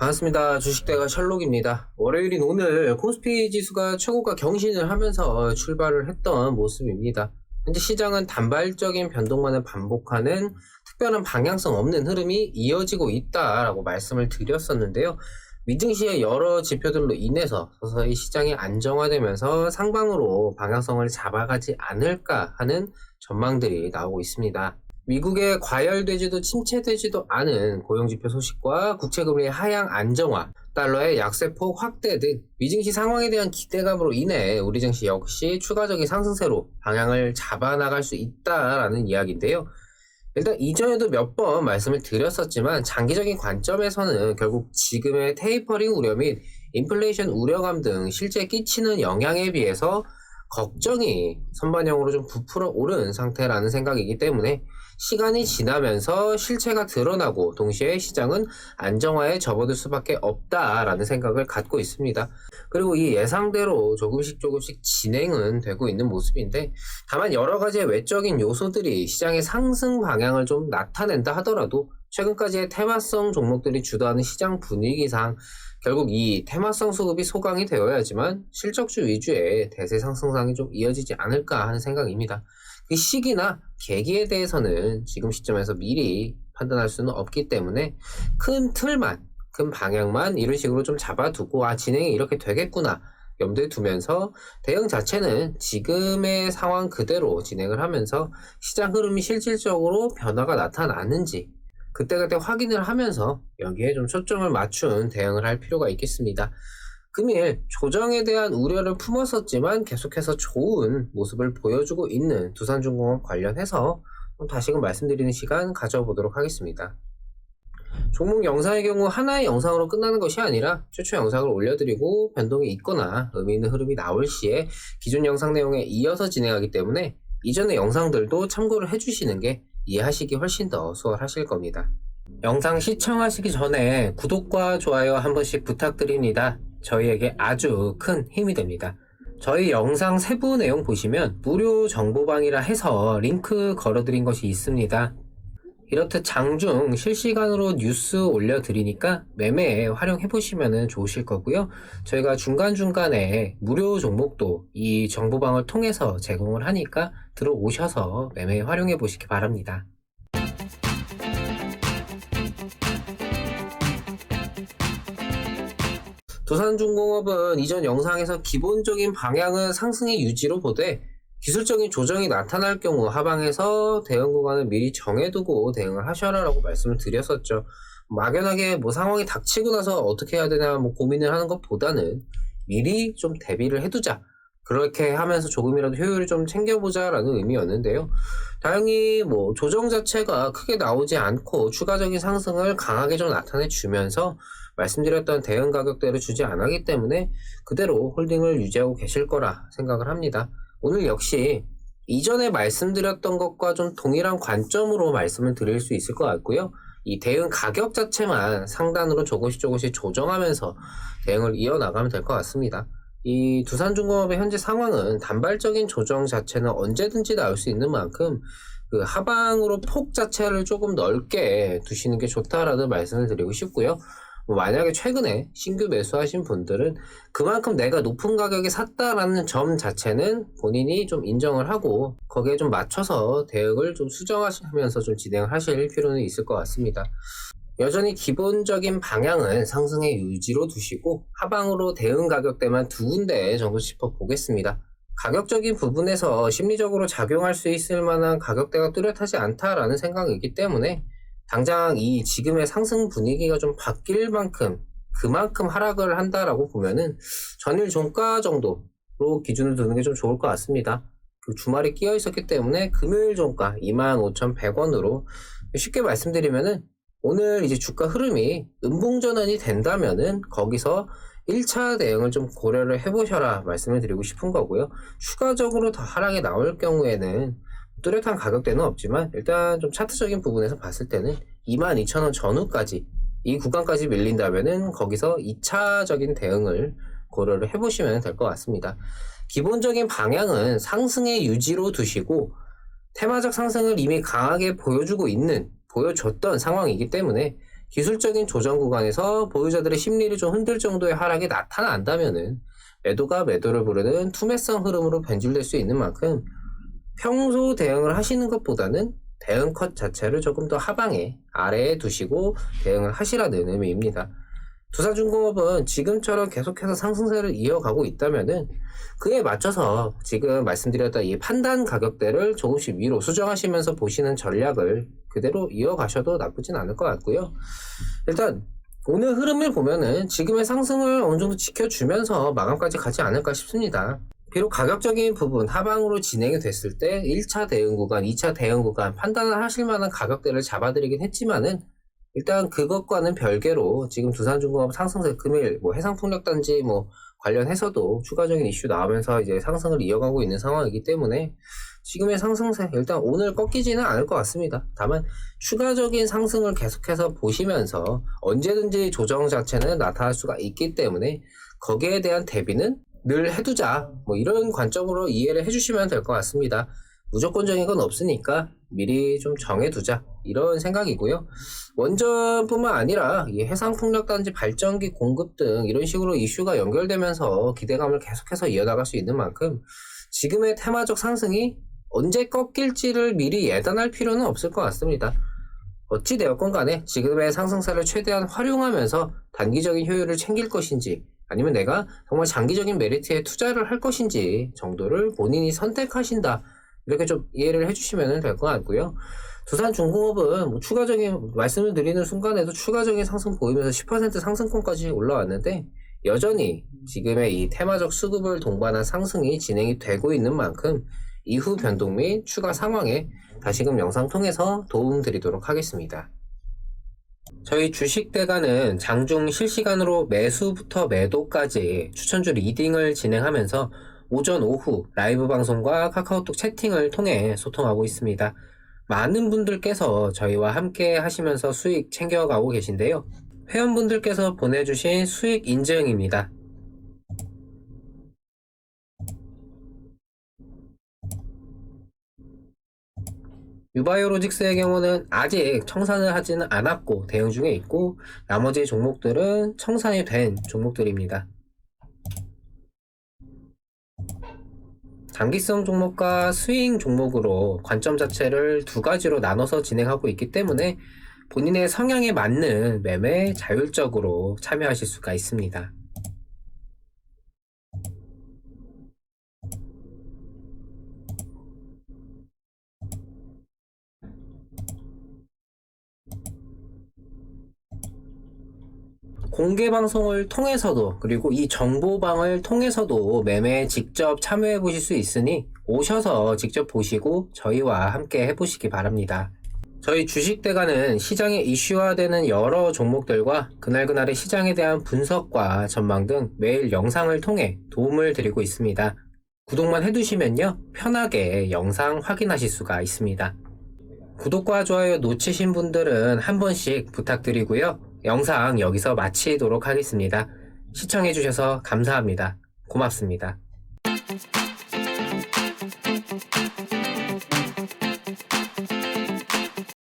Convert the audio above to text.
반갑습니다. 주식대가 셜록입니다. 월요일인 오늘 코스피 지수가 최고가 경신을 하면서 출발을 했던 모습입니다. 현재 시장은 단발적인 변동만을 반복하는 특별한 방향성 없는 흐름이 이어지고 있다라고 말씀을 드렸었는데요. 미증시의 여러 지표들로 인해서 서서히 시장이 안정화되면서 상방으로 방향성을 잡아가지 않을까 하는 전망들이 나오고 있습니다. 미국의 과열되지도 침체되지도 않은 고용지표 소식과 국채금리의 하향 안정화, 달러의 약세폭 확대 등 미증시 상황에 대한 기대감으로 인해 우리 증시 역시 추가적인 상승세로 방향을 잡아나갈 수 있다라는 이야기인데요. 일단 이전에도 몇 번 말씀을 드렸었지만 장기적인 관점에서는 결국 지금의 테이퍼링 우려 및 인플레이션 우려감 등 실제 끼치는 영향에 비해서 걱정이 선반영으로 좀 부풀어 오른 상태라는 생각이기 때문에 시간이 지나면서 실체가 드러나고 동시에 시장은 안정화에 접어들 수밖에 없다라는 생각을 갖고 있습니다. 그리고 이 예상대로 조금씩 진행은 되고 있는 모습인데, 다만 여러 가지의 외적인 요소들이 시장의 상승 방향을 좀 나타낸다 하더라도 최근까지의 테마성 종목들이 주도하는 시장 분위기상 결국 이 테마성 수급이 소강이 되어야지만 실적주 위주의 대세 상승상이 좀 이어지지 않을까 하는 생각입니다. 그 시기나 계기에 대해서는 지금 시점에서 미리 판단할 수는 없기 때문에 큰 틀만, 큰 방향만 이런 식으로 좀 잡아두고 진행이 이렇게 되겠구나 염두에 두면서 대응 자체는 지금의 상황 그대로 진행을 하면서 시장 흐름이 실질적으로 변화가 나타나는지 그때그때 확인을 하면서 여기에 좀 초점을 맞춘 대응을 할 필요가 있겠습니다. 금일 조정에 대한 우려를 품었었지만 계속해서 좋은 모습을 보여주고 있는 두산중공업 관련해서 다시금 말씀드리는 시간 가져보도록 하겠습니다. 종목 영상의 경우 하나의 영상으로 끝나는 것이 아니라 최초 영상을 올려드리고 변동이 있거나 의미 있는 흐름이 나올 시에 기존 영상 내용에 이어서 진행하기 때문에 이전의 영상들도 참고를 해주시는 게 이해하시기 훨씬 더 수월하실 겁니다. 영상 시청하시기 전에 구독과 좋아요 한 번씩 부탁드립니다. 저희에게 아주 큰 힘이 됩니다. 저희 영상 세부 내용 보시면 무료 정보방이라 해서 링크 걸어드린 것이 있습니다. 이렇듯 장중 실시간으로 뉴스 올려드리니까 매매에 활용해보시면 좋으실 거고요. 저희가 중간중간에 무료 종목도 이 정보방을 통해서 제공을 하니까 들어오셔서 매매에 활용해보시기 바랍니다. 두산중공업은 이전 영상에서 기본적인 방향은 상승의 유지로 보되 기술적인 조정이 나타날 경우 하방에서 대응 구간을 미리 정해두고 대응을 하셔라라고 말씀을 드렸었죠. 막연하게 상황이 닥치고 나서 어떻게 해야 되나 고민을 하는 것보다는 미리 좀 대비를 해두자. 그렇게 하면서 조금이라도 효율을 좀 챙겨보자라는 의미였는데요. 다행히 조정 자체가 크게 나오지 않고 추가적인 상승을 강하게 좀 나타내주면서 말씀드렸던 대응 가격대를 주지 않았기 때문에 그대로 홀딩을 유지하고 계실 거라 생각을 합니다. 오늘 역시 이전에 말씀드렸던 것과 좀 동일한 관점으로 말씀을 드릴 수 있을 것 같고요. 이 대응 가격 자체만 상단으로 조금씩 조정하면서 대응을 이어나가면 될 것 같습니다. 이 두산중공업의 현재 상황은 단발적인 조정 자체는 언제든지 나올 수 있는 만큼 그 하방으로 폭 자체를 조금 넓게 두시는 게 좋다라는 말씀을 드리고 싶고요. 만약에 최근에 신규 매수하신 분들은 그만큼 내가 높은 가격에 샀다라는 점 자체는 본인이 좀 인정을 하고 거기에 좀 맞춰서 대응을 좀 수정하시면서 좀 진행을 하실 필요는 있을 것 같습니다. 여전히 기본적인 방향은 상승의 유지로 두시고 하방으로 대응 가격대만 두 군데 정도 짚어보겠습니다. 가격적인 부분에서 심리적으로 작용할 수 있을 만한 가격대가 뚜렷하지 않다라는 생각이기 때문에 당장 이 지금의 상승 분위기가 좀 바뀔 만큼 그만큼 하락을 한다라고 보면은 전일 종가 정도로 기준을 두는 게 좀 좋을 것 같습니다. 그 주말이 끼어 있었기 때문에 금요일 종가 25,100원으로 쉽게 말씀드리면은 오늘 이제 주가 흐름이 음봉전환이 된다면은 거기서 1차 대응을 좀 고려를 해보셔라 말씀을 드리고 싶은 거고요. 추가적으로 더 하락이 나올 경우에는 뚜렷한 가격대는 없지만 일단 좀 차트적인 부분에서 봤을 때는 22,000원 전후까지 이 구간까지 밀린다면은 거기서 2차적인 대응을 고려를 해보시면 될 것 같습니다. 기본적인 방향은 상승의 유지로 두시고 테마적 상승을 이미 강하게 보여줬던 상황이기 때문에 기술적인 조정 구간에서 보유자들의 심리를 좀 흔들 정도의 하락이 나타난다면은 매도가 매도를 부르는 투매성 흐름으로 변질될 수 있는 만큼 평소 대응을 하시는 것보다는 대응 컷 자체를 조금 더 하방에 아래에 두시고 대응을 하시라는 의미입니다. 두산중공업은 지금처럼 계속해서 상승세를 이어가고 있다면은 그에 맞춰서 지금 말씀드렸던 이 판단 가격대를 조금씩 위로 수정하시면서 보시는 전략을 그대로 이어가셔도 나쁘진 않을 것 같고요. 일단 오늘 흐름을 보면은 지금의 상승을 어느 정도 지켜주면서 마감까지 가지 않을까 싶습니다. 비록 가격적인 부분 하방으로 진행이 됐을 때 1차 대응 구간, 2차 대응 구간 판단을 하실 만한 가격대를 잡아드리긴 했지만은 일단 그것과는 별개로 지금 두산중공업 상승세 금일 해상풍력단지 관련해서도 추가적인 이슈 나오면서 이제 상승을 이어가고 있는 상황이기 때문에 지금의 상승세 일단 오늘 꺾이지는 않을 것 같습니다. 다만 추가적인 상승을 계속해서 보시면서 언제든지 조정 자체는 나타날 수가 있기 때문에 거기에 대한 대비는 늘 해두자 이런 관점으로 이해를 해주시면 될 것 같습니다. 무조건적인 건 없으니까 미리 좀 정해두자 이런 생각이고요. 원전뿐만 아니라 이 해상풍력단지 발전기 공급 등 이런 식으로 이슈가 연결되면서 기대감을 계속해서 이어나갈 수 있는 만큼 지금의 테마적 상승이 언제 꺾일지를 미리 예단할 필요는 없을 것 같습니다. 어찌되었건 간에 지금의 상승세를 최대한 활용하면서 단기적인 효율을 챙길 것인지 아니면 내가 정말 장기적인 메리트에 투자를 할 것인지 정도를 본인이 선택하신다. 이렇게 좀 이해를 해주시면 될 것 같고요. 두산중공업은 추가적인 말씀을 드리는 순간에도 추가적인 상승 보이면서 10% 상승권까지 올라왔는데 여전히 지금의 이 테마적 수급을 동반한 상승이 진행이 되고 있는 만큼 이후 변동 및 추가 상황에 다시금 영상 통해서 도움 드리도록 하겠습니다. 저희 주식대가는 장중 실시간으로 매수부터 매도까지 추천주 리딩을 진행하면서 오전, 오후 라이브 방송과 카카오톡 채팅을 통해 소통하고 있습니다. 많은 분들께서 저희와 함께 하시면서 수익 챙겨가고 계신데요. 회원분들께서 보내주신 수익 인증입니다. 유바이오로직스의 경우는 아직 청산을 하지는 않았고 대응 중에 있고 나머지 종목들은 청산이 된 종목들입니다. 장기성 종목과 스윙 종목으로 관점 자체를 두 가지로 나눠서 진행하고 있기 때문에 본인의 성향에 맞는 매매에 자율적으로 참여하실 수가 있습니다. 공개 방송을 통해서도 그리고 이 정보방을 통해서도 매매에 직접 참여해 보실 수 있으니 오셔서 직접 보시고 저희와 함께 해보시기 바랍니다. 저희 주식대가는 시장에 이슈화되는 여러 종목들과 그날그날의 시장에 대한 분석과 전망 등 매일 영상을 통해 도움을 드리고 있습니다. 구독만 해두시면요 편하게 영상 확인하실 수가 있습니다. 구독과 좋아요 놓치신 분들은 한 번씩 부탁드리고요. 영상 여기서 마치도록 하겠습니다. 시청해주셔서 감사합니다. 고맙습니다.